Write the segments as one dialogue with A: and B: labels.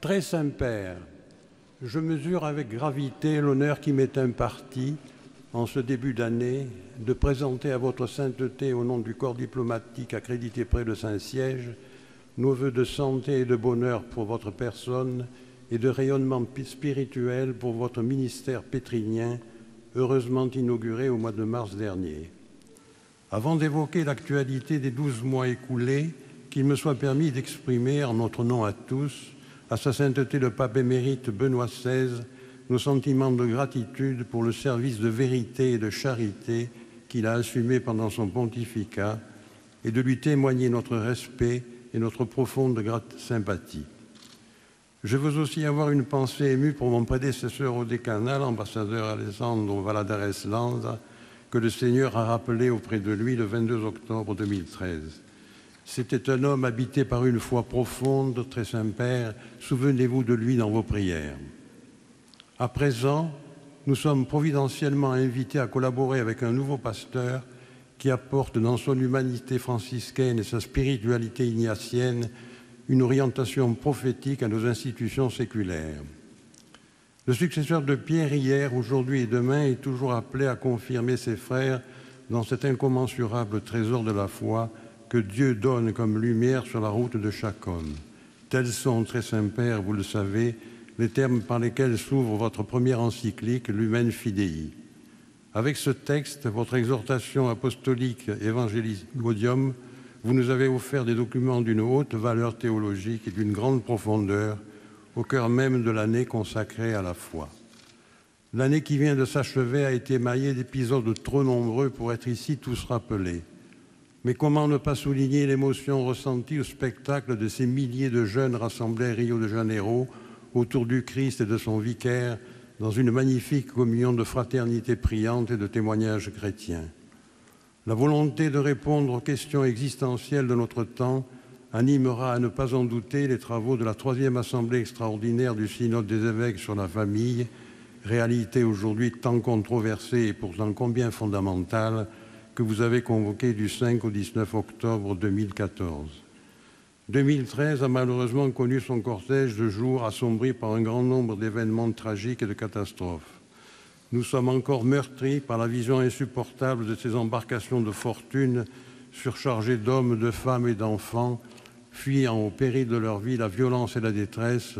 A: Très Saint-Père, je mesure avec gravité l'honneur qui m'est imparti, en ce début d'année, de présenter à votre sainteté, au nom du corps diplomatique accrédité près de Saint-Siège, nos vœux de santé et de bonheur pour votre personne et de rayonnement spirituel pour votre ministère pétrinien, heureusement inauguré au mois de mars dernier. Avant d'évoquer l'actualité des 12 mois écoulés, qu'il me soit permis d'exprimer, en notre nom à tous, à sa sainteté le pape émérite Benoît XVI, nos sentiments de gratitude pour le service de vérité et de charité qu'il a assumé pendant son pontificat et de lui témoigner notre respect et notre profonde sympathie. Je veux aussi avoir une pensée émue pour mon prédécesseur au décanat, l'ambassadeur Alessandro Valladares Lanza, que le Seigneur a rappelé auprès de lui le 22 octobre 2013. C'était un homme habité par une foi profonde, très Saint-Père. Souvenez-vous de lui dans vos prières. À présent, nous sommes providentiellement invités à collaborer avec un nouveau pasteur qui apporte dans son humanité franciscaine et sa spiritualité ignatienne une orientation prophétique à nos institutions séculaires. Le successeur de Pierre hier, aujourd'hui et demain est toujours appelé à confirmer ses frères dans cet incommensurable trésor de la foi que Dieu donne comme lumière sur la route de chaque homme. Tels sont, très Saint-Père, vous le savez, les termes par lesquels s'ouvre votre première encyclique, Lumen Fidei. Avec ce texte, votre exhortation apostolique Evangelii Gaudium, vous nous avez offert des documents d'une haute valeur théologique et d'une grande profondeur au cœur même de l'année consacrée à la foi. L'année qui vient de s'achever a été émaillée d'épisodes trop nombreux pour être ici tous rappelés. Mais comment ne pas souligner l'émotion ressentie au spectacle de ces milliers de jeunes rassemblés à Rio de Janeiro autour du Christ et de son vicaire dans une magnifique communion de fraternité priante et de témoignages chrétiens. La volonté de répondre aux questions existentielles de notre temps animera, à ne pas en douter, les travaux de la 3e Assemblée extraordinaire du Synode des évêques sur la famille, réalité aujourd'hui tant controversée et pourtant combien fondamentale, que vous avez convoqué du 5 au 19 octobre 2014. 2013 a malheureusement connu son cortège de jours assombri par un grand nombre d'événements tragiques et de catastrophes. Nous sommes encore meurtris par la vision insupportable de ces embarcations de fortune surchargées d'hommes, de femmes et d'enfants, fuyant au péril de leur vie la violence et la détresse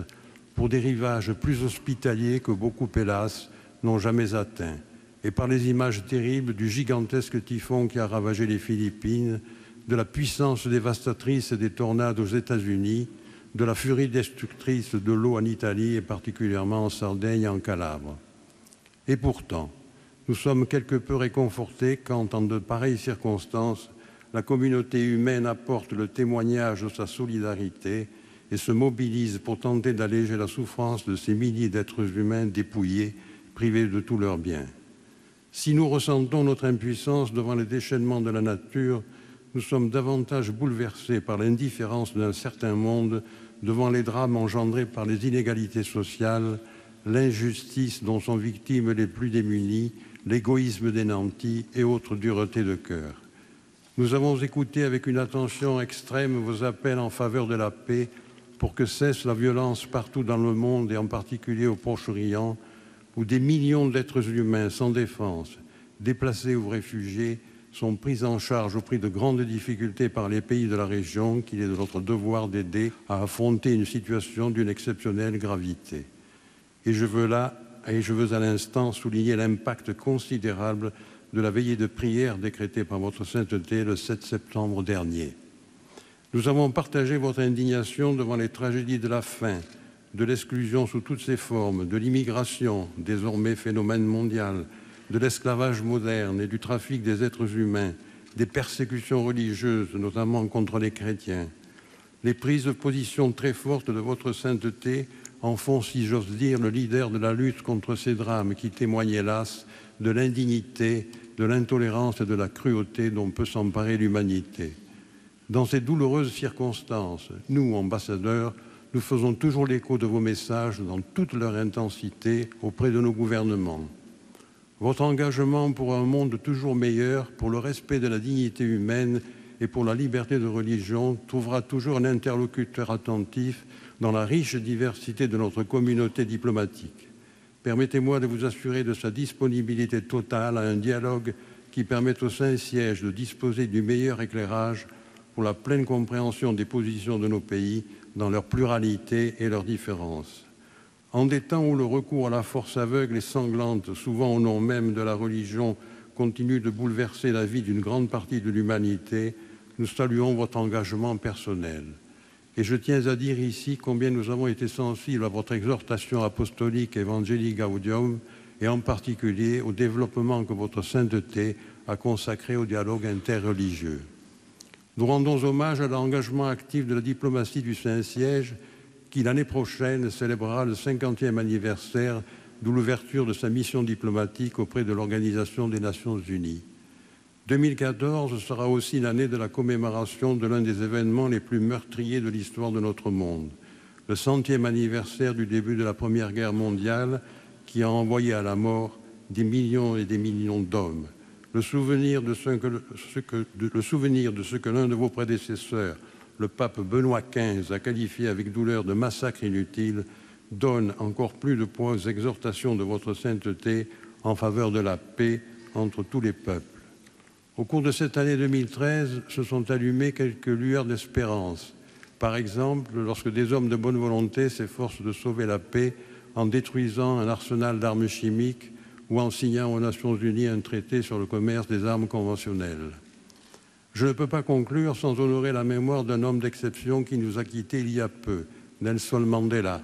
A: pour des rivages plus hospitaliers que beaucoup, hélas, n'ont jamais atteints, et par les images terribles du gigantesque typhon qui a ravagé les Philippines, de la puissance dévastatrice des tornades aux États-Unis, de la furie destructrice de l'eau en Italie et particulièrement en Sardaigne et en Calabre. Et pourtant, nous sommes quelque peu réconfortés quand, en de pareilles circonstances, la communauté humaine apporte le témoignage de sa solidarité et se mobilise pour tenter d'alléger la souffrance de ces milliers d'êtres humains dépouillés, privés de tous leurs biens. Si nous ressentons notre impuissance devant les déchaînements de la nature, nous sommes davantage bouleversés par l'indifférence d'un certain monde devant les drames engendrés par les inégalités sociales, l'injustice dont sont victimes les plus démunis, l'égoïsme des nantis et autres duretés de cœur. Nous avons écouté avec une attention extrême vos appels en faveur de la paix pour que cesse la violence partout dans le monde et en particulier au Proche-Orient, où des millions d'êtres humains sans défense, déplacés ou réfugiés, sont pris en charge au prix de grandes difficultés par les pays de la région qu'il est de notre devoir d'aider à affronter une situation d'une exceptionnelle gravité. Et je veux à l'instant souligner l'impact considérable de la veillée de prière décrétée par votre sainteté le 7 septembre dernier. Nous avons partagé votre indignation devant les tragédies de la faim, de l'exclusion sous toutes ses formes, de l'immigration, désormais phénomène mondial, de l'esclavage moderne et du trafic des êtres humains, des persécutions religieuses, notamment contre les chrétiens. Les prises de position très fortes de votre sainteté en font, si j'ose dire, le leader de la lutte contre ces drames qui témoignent, hélas, de l'indignité, de l'intolérance et de la cruauté dont peut s'emparer l'humanité. Dans ces douloureuses circonstances, nous, ambassadeurs, nous faisons toujours l'écho de vos messages dans toute leur intensité auprès de nos gouvernements. Votre engagement pour un monde toujours meilleur, pour le respect de la dignité humaine et pour la liberté de religion trouvera toujours un interlocuteur attentif dans la riche diversité de notre communauté diplomatique. Permettez-moi de vous assurer de sa disponibilité totale à un dialogue qui permette au Saint-Siège de disposer du meilleur éclairage pour la pleine compréhension des positions de nos pays dans leur pluralité et leurs différences. En des temps où le recours à la force aveugle et sanglante, souvent au nom même de la religion, continue de bouleverser la vie d'une grande partie de l'humanité, nous saluons votre engagement personnel. Et je tiens à dire ici combien nous avons été sensibles à votre exhortation apostolique Evangelii Gaudium et en particulier au développement que votre sainteté a consacré au dialogue interreligieux. Nous rendons hommage à l'engagement actif de la diplomatie du Saint-Siège qui, l'année prochaine, célébrera le 50e anniversaire de l'ouverture de sa mission diplomatique auprès de l'Organisation des Nations Unies. 2014 sera aussi l'année de la commémoration de l'un des événements les plus meurtriers de l'histoire de notre monde, le 100e anniversaire du début de la Première Guerre mondiale qui a envoyé à la mort des millions et des millions d'hommes. Le souvenir de ce que l'un de vos prédécesseurs, le pape Benoît XV, a qualifié avec douleur de massacre inutile, donne encore plus de poids aux exhortations de votre sainteté en faveur de la paix entre tous les peuples. Au cours de cette année 2013, se sont allumées quelques lueurs d'espérance. Par exemple, lorsque des hommes de bonne volonté s'efforcent de sauver la paix en détruisant un arsenal d'armes chimiques ou en signant aux Nations Unies un traité sur le commerce des armes conventionnelles. Je ne peux pas conclure sans honorer la mémoire d'un homme d'exception qui nous a quittés il y a peu, Nelson Mandela.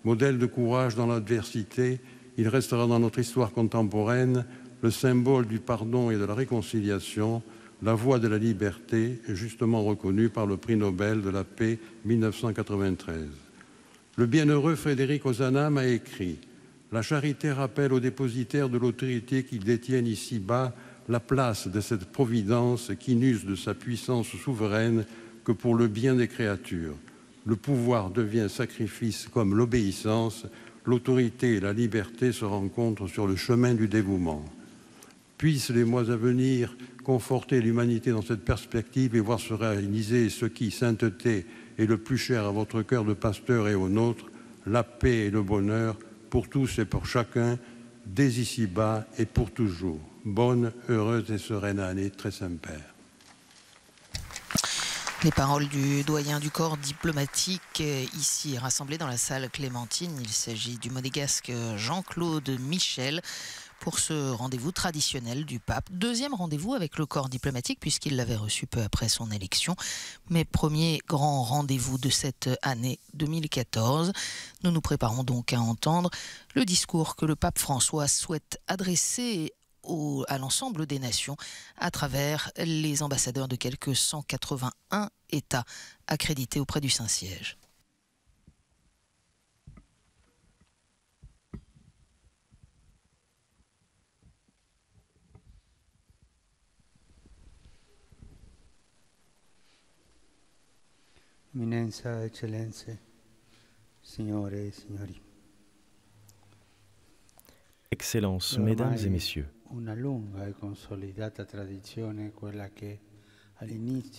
A: Modèle de courage dans l'adversité, il restera dans notre histoire contemporaine le symbole du pardon et de la réconciliation, la voie de la liberté, justement reconnue par le prix Nobel de la paix 1993. Le bienheureux Frédéric Ozanam a écrit « La charité rappelle aux dépositaires de l'autorité qu'ils détiennent ici-bas la place de cette providence qui n'use de sa puissance souveraine que pour le bien des créatures. Le pouvoir devient sacrifice comme l'obéissance, l'autorité et la liberté se rencontrent sur le chemin du dévouement. Puissent les mois à venir conforter l'humanité dans cette perspective et voir se réaliser ce qui, sainteté, est le plus cher à votre cœur de pasteur et au nôtre, la paix et le bonheur pour tous et pour chacun, dès ici-bas et pour toujours. Bonne, heureuse et sereine année, très Saint-Père.
B: Les paroles du doyen du corps diplomatique ici rassemblé dans la salle Clémentine. Il s'agit du monégasque Jean-Claude Michel pour ce rendez-vous traditionnel du pape. Deuxième rendez-vous avec le corps diplomatique puisqu'il l'avait reçu peu après son élection. Mais premier grand rendez-vous de cette année 2014. Nous nous préparons donc à entendre le discours que le pape François souhaite adresser à l'ensemble des nations à travers les ambassadeurs de quelques 181 États accrédités auprès du Saint-Siège.
C: Eminenza, Eccellenze, Signore e Signori.
D: Excellences, Mesdames et Messieurs,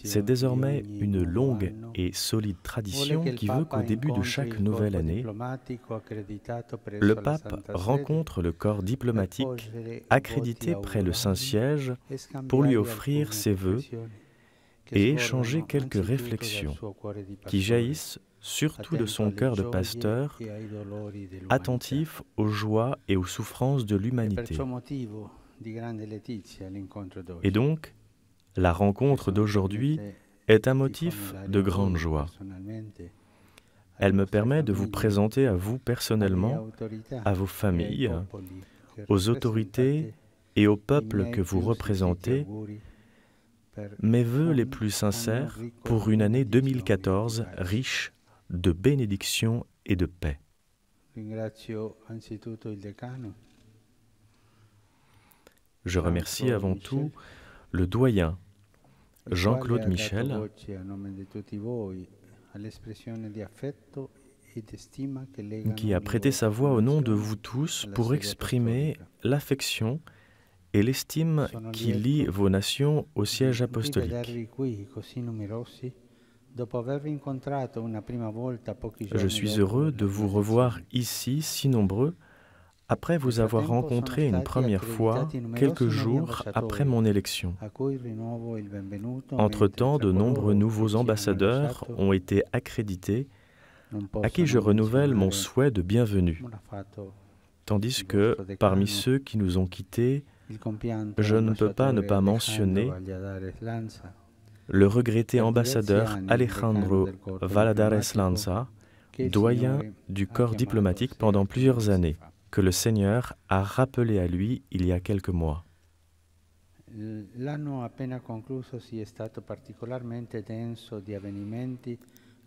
D: c'est désormais une longue et solide tradition qui veut qu'au début de chaque nouvelle année, le pape rencontre le corps diplomatique accrédité près le Saint-Siège pour lui offrir ses vœux et échanger quelques réflexions qui jaillissent surtout de son cœur de pasteur, attentif aux joies et aux souffrances de l'humanité. Et donc, la rencontre d'aujourd'hui est un motif de grande joie. Elle me permet de vous présenter à vous personnellement, à vos familles, aux autorités et au peuple que vous représentez, mes vœux les plus sincères pour une année 2014 riche de bénédiction et de paix. Je remercie avant tout le doyen Jean-Claude Michel, qui a prêté sa voix au nom de vous tous pour exprimer l'affection et l'estime qui lie vos nations au siège apostolique. Je suis heureux de vous revoir ici, si nombreux, après vous avoir rencontré une première fois, quelques jours après mon élection. Entre-temps, de nombreux nouveaux ambassadeurs ont été accrédités, à qui je renouvelle mon souhait de bienvenue. Tandis que, parmi ceux qui nous ont quittés, je ne peux pas ne pas mentionner le regretté ambassadeur Alejandro Valladares Lanza, doyen du corps diplomatique pendant plusieurs années, que le Seigneur a rappelé à lui il y a quelques mois.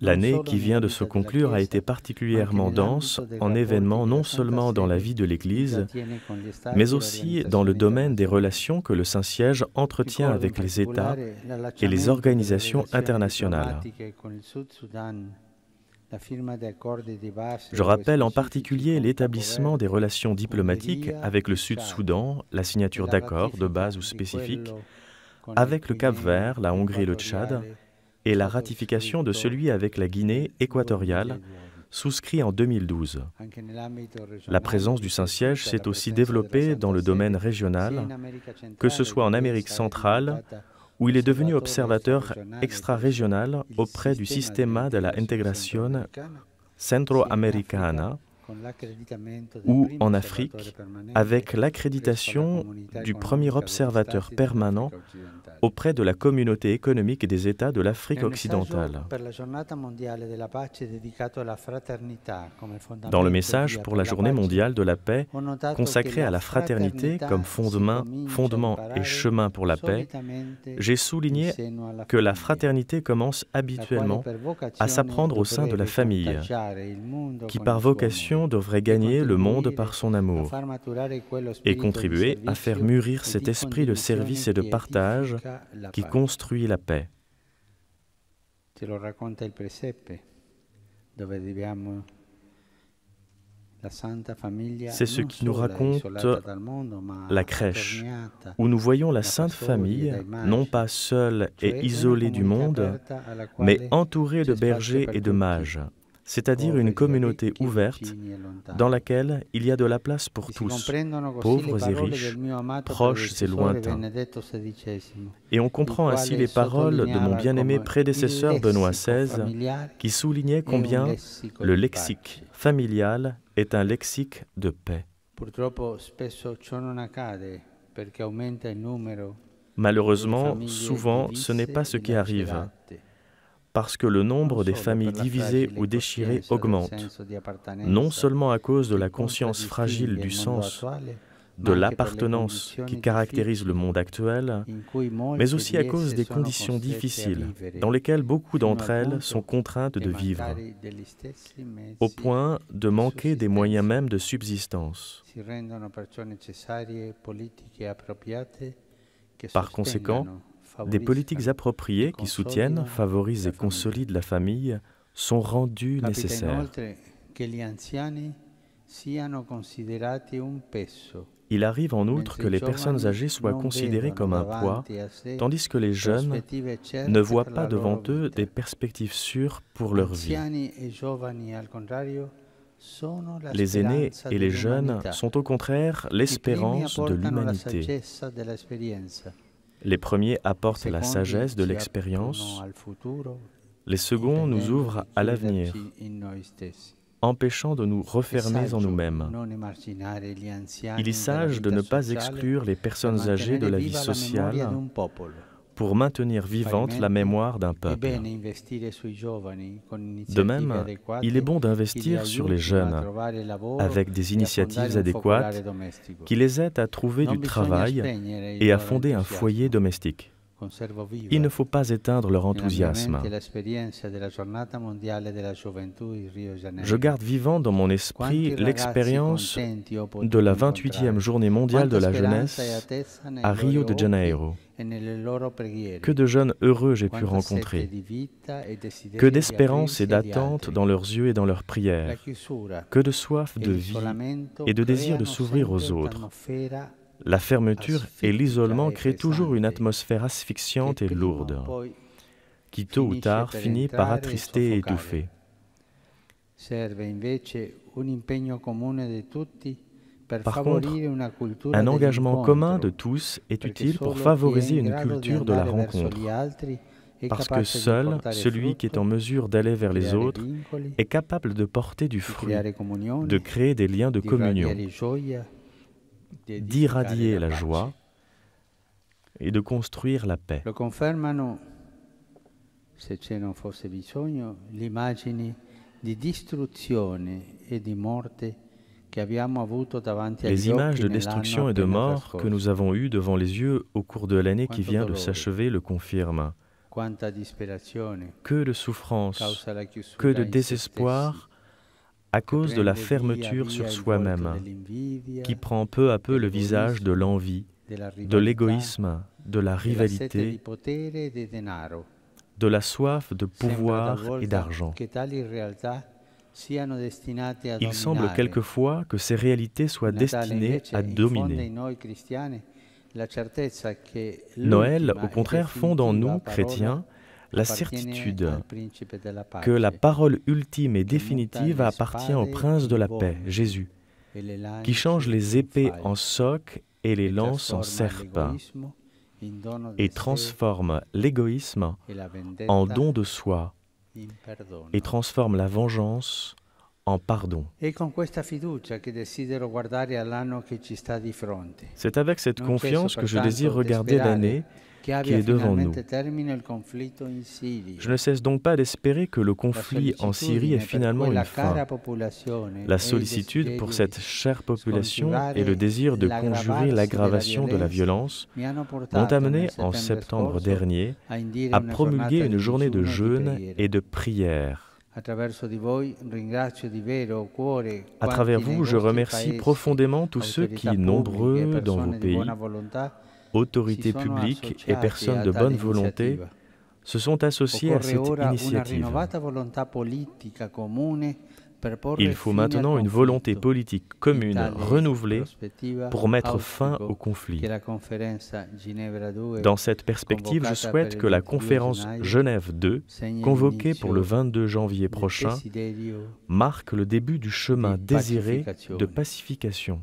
D: L'année qui vient de se conclure a été particulièrement dense en événements non seulement dans la vie de l'Église, mais aussi dans le domaine des relations que le Saint-Siège entretient avec les États et les organisations internationales. Je rappelle en particulier l'établissement des relations diplomatiques avec le Sud-Soudan, la signature d'accords de base ou spécifiques, avec le Cap-Vert, la Hongrie et le Tchad, et la ratification de celui avec la Guinée équatoriale, souscrit en 2012. La présence du Saint-Siège s'est aussi développée dans le domaine régional, que ce soit en Amérique centrale, où il est devenu observateur extra-régional auprès du Sistema de la Integración Centroamericana, ou en Afrique, avec l'accréditation du premier observateur permanent auprès de la communauté économique des États de l'Afrique occidentale. Dans le message pour la Journée mondiale de la paix, consacré à la fraternité comme fondement et chemin pour la paix, j'ai souligné que la fraternité commence habituellement à s'apprendre au sein de la famille, qui par vocation devrait gagner le monde par son amour et contribuer à faire mûrir cet esprit de service et de partage qui construit la paix. C'est ce qui nous raconte la crèche, où nous voyons la Sainte Famille, non pas seule et isolée du monde, mais entourée de bergers et de mages, c'est-à-dire une communauté ouverte dans laquelle il y a de la place pour tous, pauvres et riches, proches et lointains. Et on comprend ainsi les paroles de mon bien-aimé prédécesseur Benoît XVI, qui soulignait combien le lexique familial est un lexique de paix. Malheureusement, souvent, ce n'est pas ce qui arrive, parce que le nombre des familles divisées ou déchirées augmente, non seulement à cause de la conscience fragile du sens de l'appartenance qui caractérise le monde actuel, mais aussi à cause des conditions difficiles dans lesquelles beaucoup d'entre elles sont contraintes de vivre, au point de manquer des moyens même de subsistance. Par conséquent, des politiques appropriées qui soutiennent, favorisent et consolident la famille sont rendues nécessaires. Il arrive en outre que les personnes âgées soient considérées comme un poids, tandis que les jeunes ne voient pas devant eux des perspectives sûres pour leur vie. Les aînés et les jeunes sont au contraire l'espérance de l'humanité. Les premiers apportent la sagesse de l'expérience, les seconds nous ouvrent à l'avenir, empêchant de nous refermer en nous-mêmes. Il est sage de ne pas exclure les personnes âgées de la vie sociale pour maintenir vivante la mémoire d'un peuple. De même, il est bon d'investir sur les jeunes avec des initiatives adéquates qui les aident à trouver du travail et à fonder un foyer domestique. Il ne faut pas éteindre leur enthousiasme. Je garde vivant dans mon esprit l'expérience de la 28e journée mondiale de la jeunesse à Rio de Janeiro. Que de jeunes heureux j'ai pu rencontrer, que d'espérance et d'attente dans leurs yeux et dans leurs prières, que de soif de vie et de désir de s'ouvrir aux autres. La fermeture et l'isolement créent toujours une atmosphère asphyxiante et lourde. qui tôt ou tard finit par attrister et étouffer. Par contre, un engagement commun de tous est utile pour favoriser une culture de la rencontre, parce que seul celui qui est en mesure d'aller vers les autres est capable de porter du fruit, de créer des liens de communion, d'irradier la joie et de construire la paix.
C: Lo confermano, se ce ne fosse bisogno, le immagini di distruzione e di morte che abbiamo avuto davanti agli occhi.
D: Les images de destruction et de mort que nous avons eues devant les yeux au cours de l'année qui vient de s'achever le confirment. Que de souffrance, que de désespoir à cause de la fermeture sur soi-même, qui prend peu à peu le visage de l'envie, de l'égoïsme, de la rivalité, de la soif de pouvoir et d'argent. Il semble quelquefois que ces réalités soient destinées à dominer. Noël, au contraire, fonde en nous, chrétiens, la certitude que la parole ultime et définitive appartient au Prince de la paix, Jésus, qui change les épées en socs et les lances en serpes, et transforme l'égoïsme en don de soi, et transforme la vengeance en pardon. C'est avec cette confiance que je désire regarder l'année qui est devant nous. Je ne cesse donc pas d'espérer que le conflit en Syrie ait finalement une fin. La sollicitude pour cette chère population et le désir de conjurer l'aggravation de la violence m'ont amené, en septembre dernier, à promulguer une journée de jeûne et de prière. À travers vous, je remercie profondément tous ceux qui, nombreux dans vos pays, autorités publiques et personnes de bonne volonté, se sont associés à cette initiative. Il faut maintenant une volonté politique commune, renouvelée, pour mettre fin au conflit. Dans cette perspective, je souhaite que la conférence Genève II, convoquée pour le 22 janvier prochain, marque le début du chemin désiré de pacification.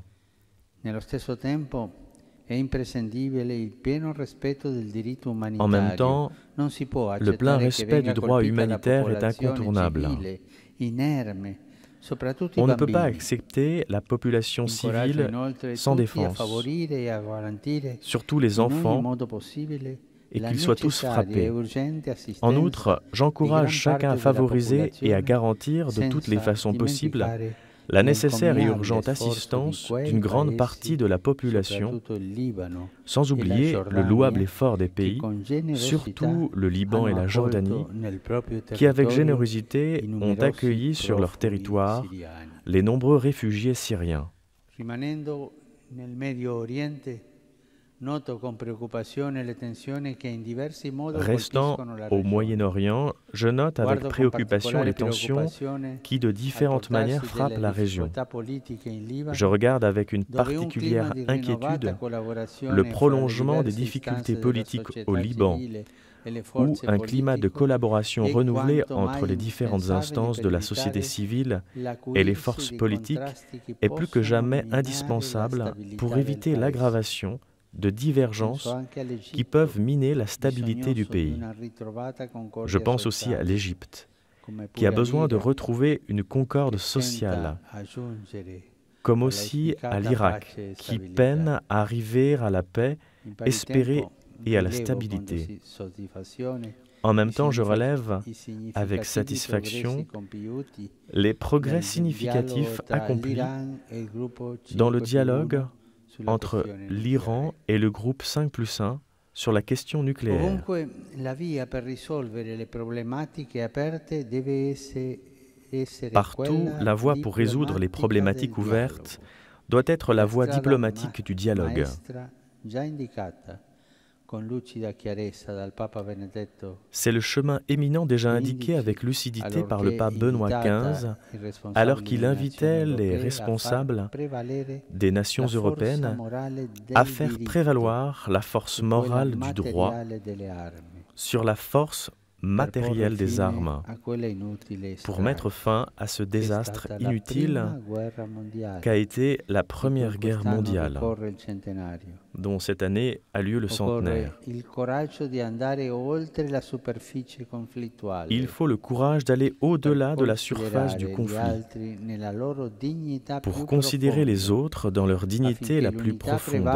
D: En même temps, le plein respect du droit humanitaire est incontournable. On ne peut pas accepter la population civile sans défense, surtout les enfants, et qu'ils soient tous frappés. En outre, j'encourage chacun à favoriser et à garantir de toutes les façons possibles la nécessaire et urgente assistance d'une grande partie de la population, sans oublier le louable effort des pays, surtout le Liban et la Jordanie, qui avec générosité ont accueilli sur leur territoire les nombreux réfugiés syriens. Restant au Moyen-Orient, je note avec préoccupation les tensions qui de différentes manières frappent la région. Je regarde avec une particulière inquiétude le prolongement des difficultés politiques au Liban, où un climat de collaboration renouvelé entre les différentes instances de la société civile et les forces politiques est plus que jamais indispensable pour éviter l'aggravation de divergences qui peuvent miner la stabilité du pays. Je pense aussi à l'Égypte, qui a besoin de retrouver une concorde sociale, comme aussi à l'Irak, qui peine à arriver à la paix espérée et à la stabilité. En même temps, je relève avec satisfaction les progrès significatifs accomplis dans le dialogue entre l'Iran et le groupe 5+1 sur la question nucléaire. Partout, la voie pour résoudre les problématiques ouvertes doit être la voie diplomatique du dialogue. C'est le chemin éminent déjà indiqué avec lucidité par le pape Benoît XV, alors qu'il invitait les responsables des nations européennes à faire prévaloir la force morale du droit sur la force matériel des armes pour mettre fin à ce désastre inutile qu'a été la Première Guerre mondiale, dont cette année a lieu le centenaire. Il faut le courage d'aller au-delà de la surface du conflit pour considérer les autres dans leur dignité la plus profonde,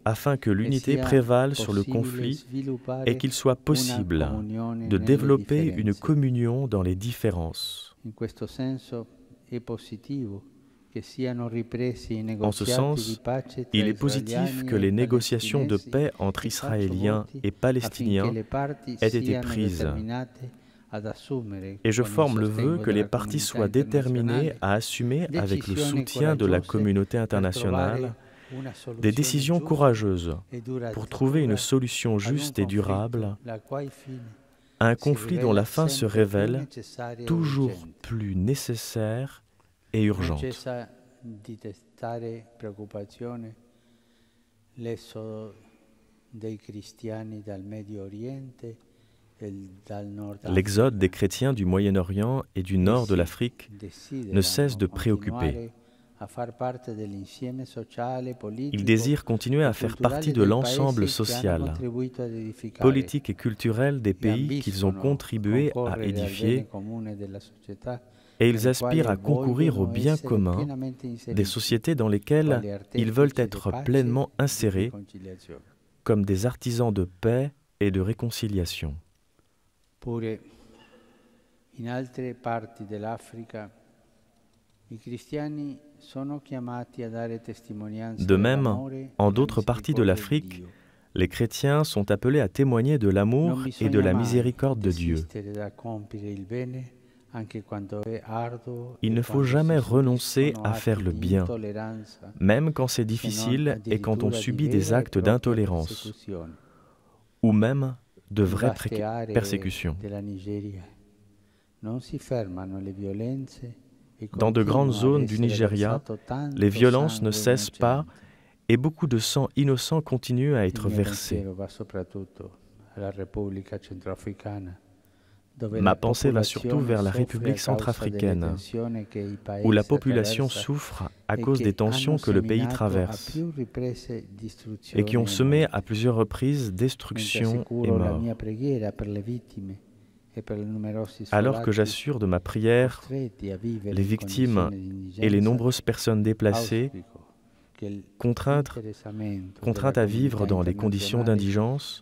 D: afin que l'unité prévale sur le conflit et qu'il soit possible de développer une communion dans les différences. En ce sens, il est positif que les négociations de paix entre Israéliens et Palestiniens aient été prises. Et je forme le vœu que les parties soient déterminées à assumer, avec le soutien de la communauté internationale, des décisions courageuses pour trouver une solution juste et durable à un conflit dont la fin se révèle toujours plus nécessaire et urgente. L'exode des chrétiens du Moyen-Orient et du nord de l'Afrique ne cesse de préoccuper. Ils désirent continuer à faire partie de l'ensemble social, politique et culturel des pays qu'ils ont contribué à édifier, et ils aspirent à concourir au bien commun des sociétés dans lesquelles ils veulent être pleinement insérés comme des artisans de paix et de réconciliation. De même, en d'autres parties de l'Afrique, les chrétiens sont appelés à témoigner de l'amour et de la miséricorde de Dieu. Il ne faut jamais renoncer à faire le bien, même quand c'est difficile et quand on subit des actes d'intolérance, ou même de vraies persécutions. Dans de grandes zones du Nigeria, les violences ne cessent pas et beaucoup de sang innocent continue à être versé. Ma pensée va surtout vers la République centrafricaine, où la population souffre à cause des tensions que le pays traverse et qui ont semé à plusieurs reprises destruction et mort. Alors que j'assure de ma prière les victimes et les nombreuses personnes déplacées, contraintes à vivre dans les conditions d'indigence,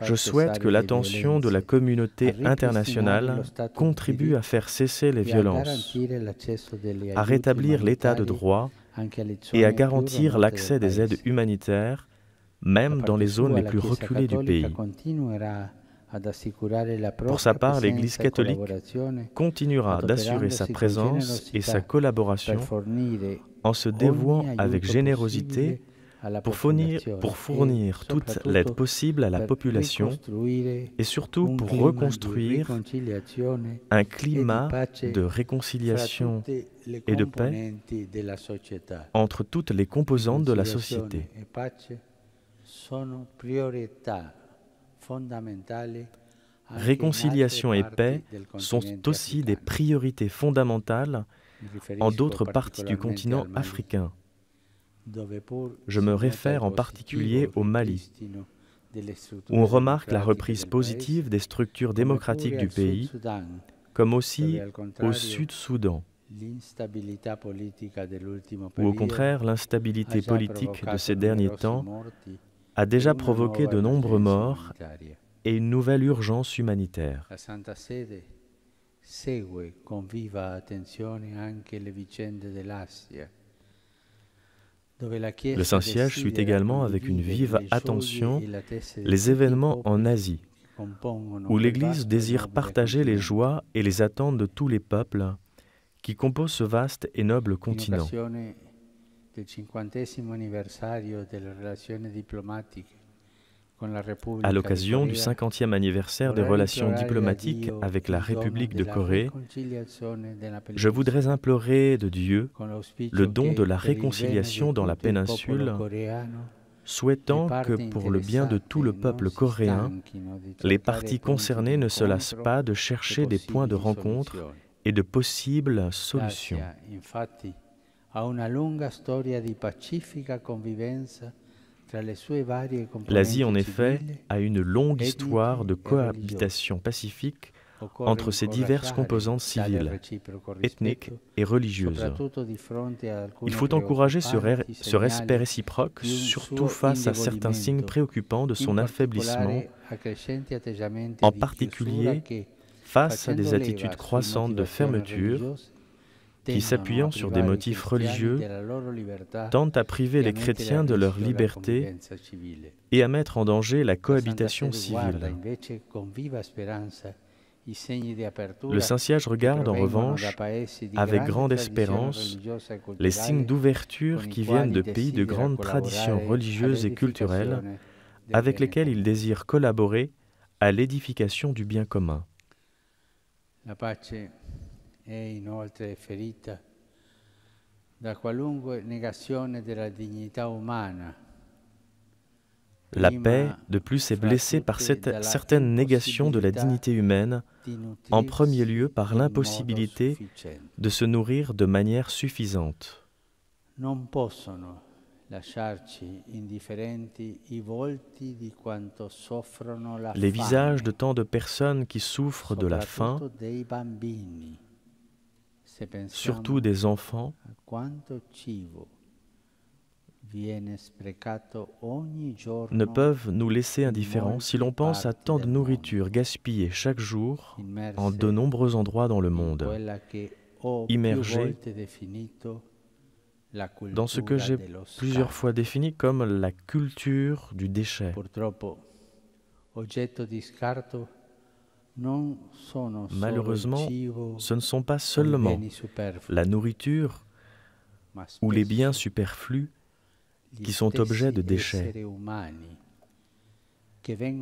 D: je souhaite que l'attention de la communauté internationale contribue à faire cesser les violences, à rétablir l'état de droit et à garantir l'accès des aides humanitaires, même dans les zones les plus reculées du pays. Pour sa part, l'Église catholique continuera d'assurer sa présence et sa collaboration en se dévouant avec générosité pour fournir toute l'aide possible à la population et surtout pour reconstruire un climat de réconciliation et de paix entre toutes les composantes de la société. Réconciliation et paix sont aussi des priorités fondamentales en d'autres parties du continent africain. Je me réfère en particulier au Mali, où on remarque la reprise positive des structures démocratiques du pays, comme aussi au Sud-Soudan, où au contraire l'instabilité politique de ces derniers temps a déjà provoqué de nombreux morts et une nouvelle urgence humanitaire. Le Saint-Siège suit également avec une vive attention les événements en Asie, où l'Église désire partager les joies et les attentes de tous les peuples qui composent ce vaste et noble continent. À l'occasion du 50e anniversaire des relations diplomatiques avec la République de Corée, je voudrais implorer de Dieu le don de la réconciliation dans la péninsule souhaitant que pour le bien de tout le peuple coréen, les parties concernées ne se lassent pas de chercher des points de rencontre et de possibles solutions. L'Asie, en effet, a une longue histoire de cohabitation pacifique entre ses diverses composantes civiles, ethniques et religieuses. Il faut encourager ce respect réciproque, surtout face à certains signes préoccupants de son affaiblissement, en particulier face à des attitudes croissantes de fermeture qui, s'appuyant sur des motifs religieux, tendent à priver les chrétiens de leur liberté et à mettre en danger la cohabitation civile. Le Saint-Siège regarde en revanche avec grande espérance les signes d'ouverture qui viennent de pays de grande tradition religieuse et culturelle avec lesquels il désire collaborer à l'édification du bien commun.
C: La pace è inoltre ferita da qualunque negazione della dignità umana.
D: La paix, de plus, est blessée par certaines négations de la dignité humaine, en premier lieu par l'impossibilité de se nourrir de manière suffisante. Les visages de tant de personnes qui souffrent de la faim, surtout des enfants, ne peuvent nous laisser indifférents si l'on pense à tant de nourriture gaspillée chaque jour en de nombreux endroits dans le monde, immergés dans ce que j'ai plusieurs fois défini comme la culture du déchet. Malheureusement, ce ne sont pas seulement la nourriture ou les biens superflus qui sont objets de déchets,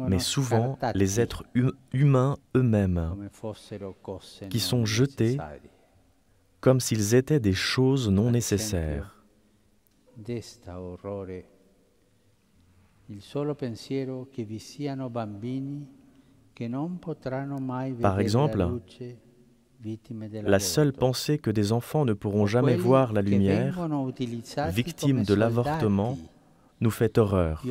D: mais souvent les êtres humains eux-mêmes qui sont jetés comme s'ils étaient des choses non nécessaires. Par exemple, la seule pensée que des enfants ne pourront jamais voir la lumière, victimes de l'avortement, nous fait horreur.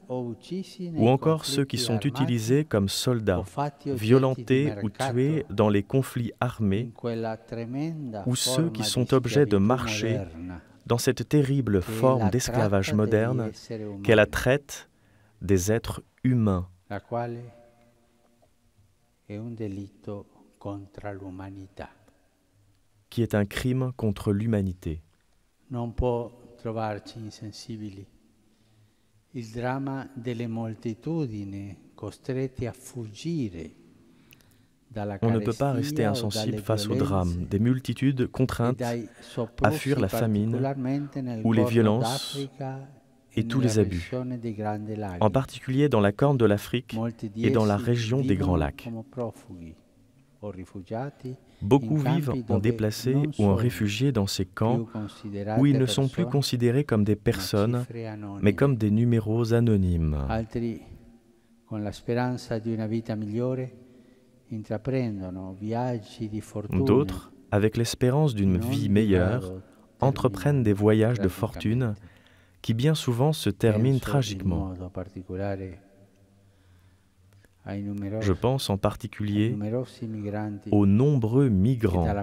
D: Ou encore ceux qui sont utilisés comme soldats, violentés ou tués dans les conflits armés, ou ceux qui sont objets de marché dans cette terrible forme d'esclavage moderne qu'est la traite des êtres humains. Qui est un crime contre l'humanité.
C: Non può trovarci insensibili. Il dramma delle moltitudini costrette a fuggire.
D: On ne peut pas rester insensible face au drame des multitudes contraintes à fuir la famine ou les violences et tous les abus, en particulier dans la Corne de l'Afrique et dans la région des Grands Lacs. Beaucoup vivent en déplacés ou en réfugiés dans ces camps où ils ne sont plus considérés comme des personnes, mais comme des numéros anonymes. D'autres, avec l'espérance d'une vie meilleure, entreprennent des voyages de fortune qui bien souvent se terminent tragiquement. Je pense en particulier aux nombreux migrants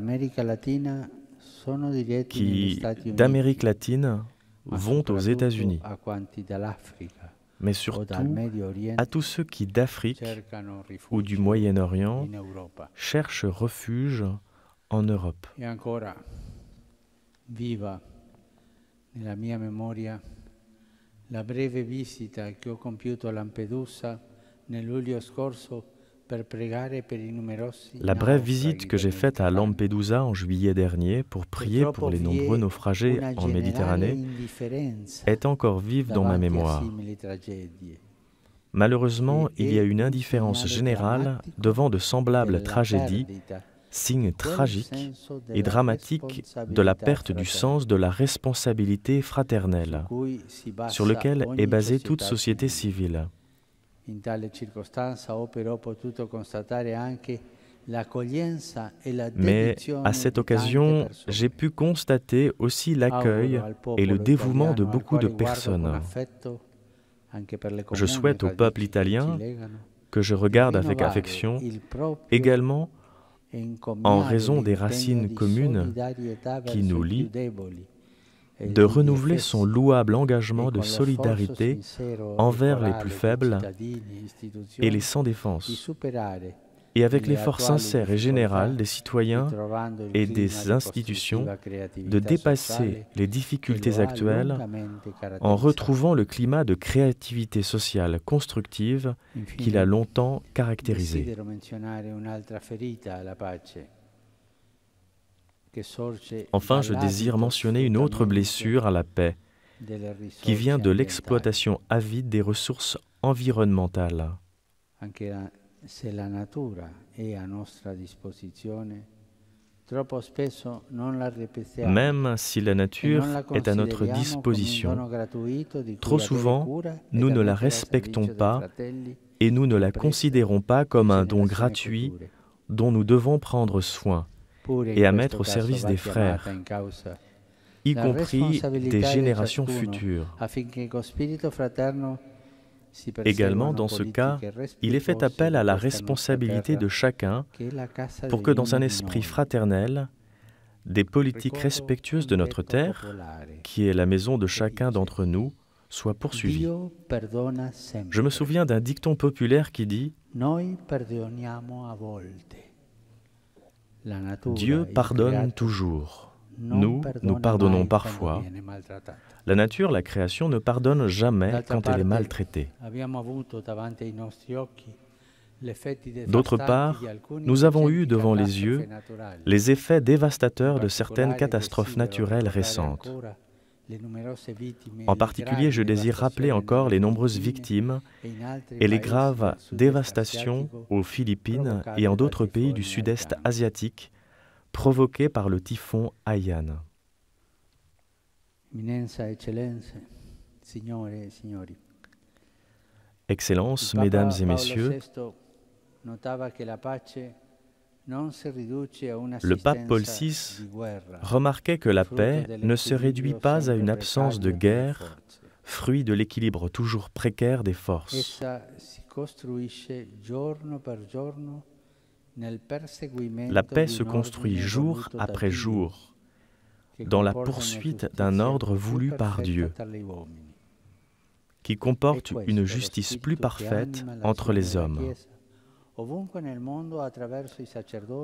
D: qui, d'Amérique latine, vont aux États-Unis, mais surtout à tous ceux qui, d'Afrique ou du Moyen-Orient, cherchent refuge en Europe.
C: Nella mia memoria la breve visita che ho compiuto a Lampedusa nel luglio scorso per pregare per i numerosi.
D: La brève visite que j'ai faite à Lampedusa en juillet dernier pour prier pour les nombreux naufragés en Méditerranée est encore vive dans ma mémoire. Malheureusement, il y a une indifférence générale devant de semblables tragédies signe tragique et dramatique de la perte du sens de la responsabilité fraternelle, sur lequel est basée toute société civile. Mais à cette occasion, j'ai pu constater aussi l'accueil et le dévouement de beaucoup de personnes. Je souhaite au peuple italien, que je regarde avec affection, également en raison des racines communes qui nous lient, de renouveler son louable engagement de solidarité envers les plus faibles et les sans défense, et avec l'effort sincère et général des citoyens et des institutions de dépasser les difficultés actuelles en retrouvant le climat de créativité sociale constructive qui l'a longtemps caractérisé. Enfin, je désire mentionner une autre blessure à la paix qui vient de l'exploitation avide des ressources environnementales. Même si la nature est à notre disposition, trop souvent, nous ne la respectons pas et nous ne la considérons pas comme un don gratuit dont nous devons prendre soin et à mettre au service des frères, y compris des générations futures. Également, dans ce cas, il est fait appel à la responsabilité de chacun pour que, dans un esprit fraternel, des politiques respectueuses de notre terre, qui est la maison de chacun d'entre nous, soient poursuivies. Je me souviens d'un dicton populaire qui dit « Dieu pardonne toujours. Nous pardonnons parfois. La nature, la création, ne pardonne jamais quand elle est maltraitée. » D'autre part, nous avons eu devant les yeux les effets dévastateurs de certaines catastrophes naturelles récentes. En particulier, je désire rappeler encore les nombreuses victimes et les graves dévastations aux Philippines et en d'autres pays du sud-est asiatique provoquées par le typhon Haiyan. Excellences, Mesdames et Messieurs, le pape Paul VI remarquait que la paix ne se réduit pas à une absence de guerre, fruit de l'équilibre toujours précaire des forces. La paix se construit jour après jour dans la poursuite d'un ordre voulu par Dieu, qui comporte une justice plus parfaite entre les hommes.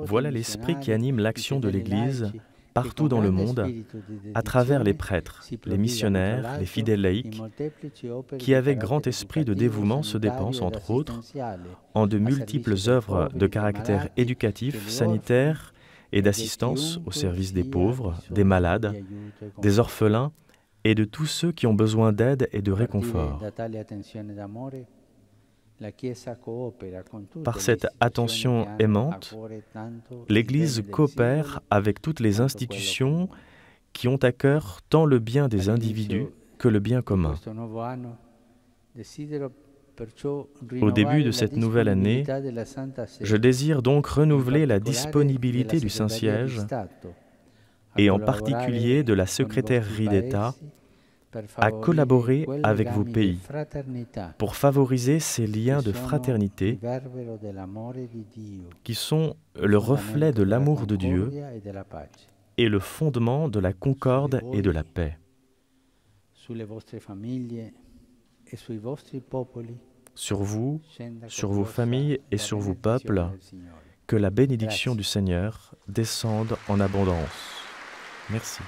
D: Voilà l'esprit qui anime l'action de l'Église partout dans le monde, à travers les prêtres, les missionnaires, les fidèles laïcs, qui avec grand esprit de dévouement se dépensent, entre autres, en de multiples œuvres de caractère éducatif, sanitaire et d'assistance au service des pauvres, des malades, des orphelins et de tous ceux qui ont besoin d'aide et de réconfort. Par cette attention aimante, l'Église coopère avec toutes les institutions qui ont à cœur tant le bien des individus que le bien commun. Au début de cette nouvelle année, je désire donc renouveler la disponibilité du Saint-Siège et en particulier de la secrétairerie d'État à collaborer avec vos pays pour favoriser ces liens de fraternité qui sont le reflet de l'amour de Dieu et le fondement de la concorde et de la paix. Sur vous, sur vos familles et sur vos peuples, que la bénédiction du Seigneur descende en abondance. Merci.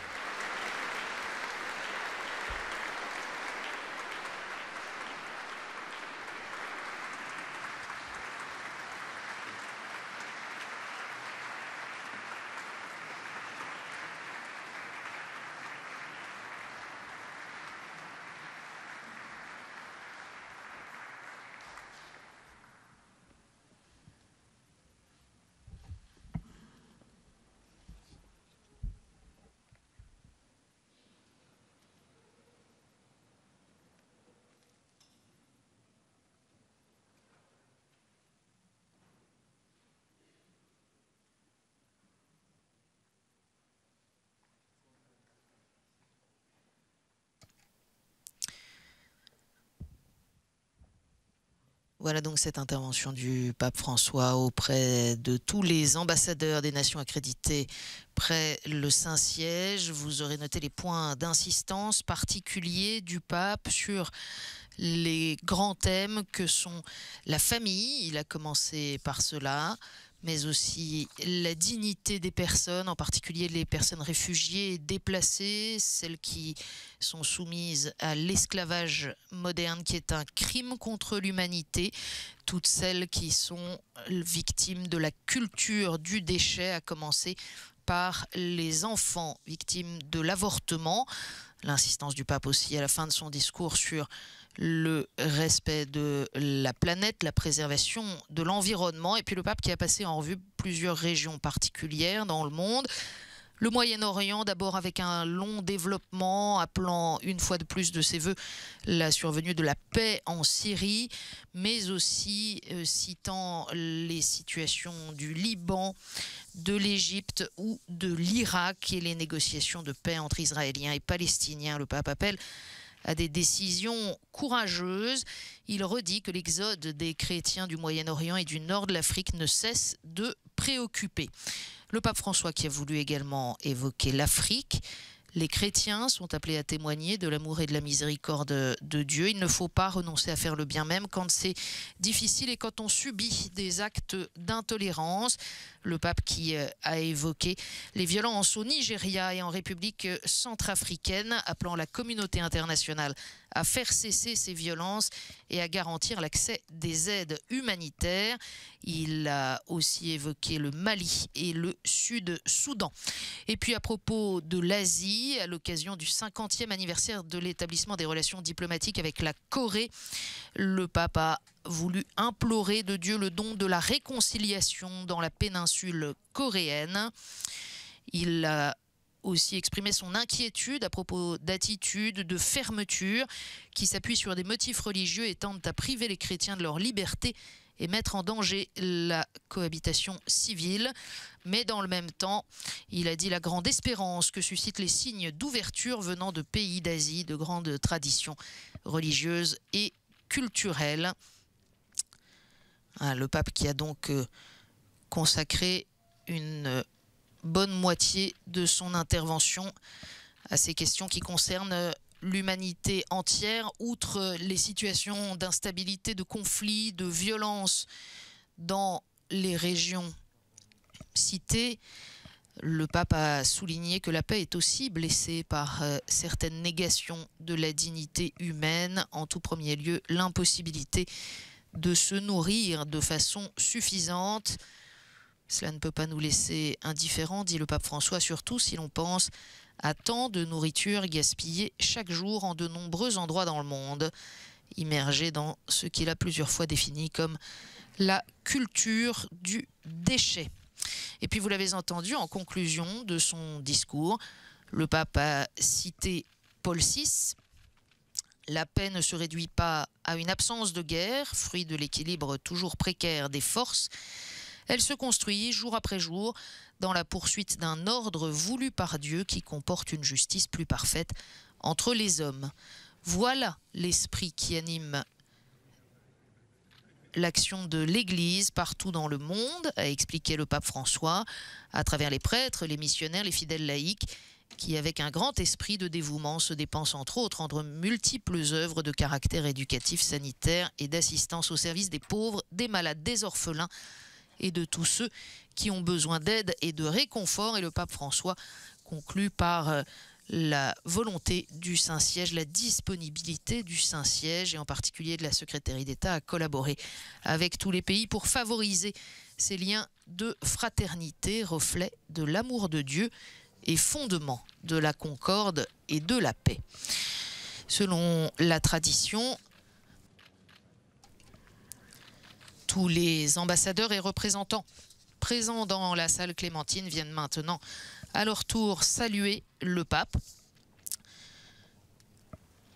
B: Voilà donc cette intervention du pape François auprès de tous les ambassadeurs des nations accréditées près le Saint-Siège. Vous aurez noté les points d'insistance particuliers du pape sur les grands thèmes que sont la famille, il a commencé par cela, mais aussi la dignité des personnes, en particulier les personnes réfugiées et déplacées, celles qui sont soumises à l'esclavage moderne, qui est un crime contre l'humanité, toutes celles qui sont victimes de la culture du déchet, à commencer par les enfants victimes de l'avortement. L'insistance du pape aussi à la fin de son discours sur le respect de la planète, la préservation de l'environnement, et puis le pape qui a passé en revue plusieurs régions particulières dans le monde. Le Moyen-Orient, d'abord avec un long développement, appelant une fois de plus de ses voeux la survenue de la paix en Syrie, mais aussi citant les situations du Liban, de l'Égypte ou de l'Irak et les négociations de paix entre Israéliens et Palestiniens. Le pape appelle à des décisions courageuses. Il redit que l'exode des chrétiens du Moyen-Orient et du nord de l'Afrique ne cesse de préoccuper. Le pape François qui a voulu également évoquer l'Afrique. Les chrétiens sont appelés à témoigner de l'amour et de la miséricorde de Dieu. Il ne faut pas renoncer à faire le bien même quand c'est difficile et quand on subit des actes d'intolérance. Le pape qui a évoqué les violences au Nigeria et en République centrafricaine, appelant la communauté internationale à faire cesser ces violences et à garantir l'accès des aides humanitaires. Il a aussi évoqué le Mali et le Sud-Soudan. Et puis à propos de l'Asie, à l'occasion du 50e anniversaire de l'établissement des relations diplomatiques avec la Corée, le pape a voulu implorer de Dieu le don de la réconciliation dans la péninsule coréenne. Il a aussi exprimé son inquiétude à propos d'attitudes de fermeture qui s'appuient sur des motifs religieux et tentent à priver les chrétiens de leur liberté et mettre en danger la cohabitation civile. Mais dans le même temps, il a dit la grande espérance que suscitent les signes d'ouverture venant de pays d'Asie, de grandes traditions religieuses et culturelles. Le pape qui a donc consacré une bonne moitié de son intervention à ces questions qui concernent l'humanité entière, outre les situations d'instabilité, de conflit, de violence dans les régions citées. Le pape a souligné que la paix est aussi blessée par certaines négations de la dignité humaine, en tout premier lieu l'impossibilité de se nourrir de façon suffisante. Cela ne peut pas nous laisser indifférents, dit le pape François, surtout si l'on pense à tant de nourriture gaspillée chaque jour en de nombreux endroits dans le monde, immergé dans ce qu'il a plusieurs fois défini comme la culture du déchet. Et puis vous l'avez entendu, en conclusion de son discours, le pape a cité Paul VI. La paix ne se réduit pas à une absence de guerre, fruit de l'équilibre toujours précaire des forces. Elle se construit jour après jour dans la poursuite d'un ordre voulu par Dieu qui comporte une justice plus parfaite entre les hommes. Voilà l'esprit qui anime l'action de l'Église partout dans le monde, a expliqué le pape François, à travers les prêtres, les missionnaires, les fidèles laïcs, qui, avec un grand esprit de dévouement, se dépensent entre autres entre multiples œuvres de caractère éducatif, sanitaire et d'assistance au service des pauvres, des malades, des orphelins, et de tous ceux qui ont besoin d'aide et de réconfort. Et le pape François conclut par la volonté du Saint-Siège, la disponibilité du Saint-Siège et en particulier de la secrétaire d'État à collaborer avec tous les pays pour favoriser ces liens de fraternité, reflet de l'amour de Dieu et fondement de la concorde et de la paix. Selon la tradition, tous les ambassadeurs et représentants présents dans la salle Clémentine viennent maintenant à leur tour saluer le pape.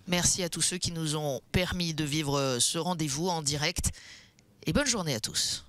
B: Merci à tous ceux qui nous ont permis de vivre ce rendez-vous en direct et bonne journée à tous.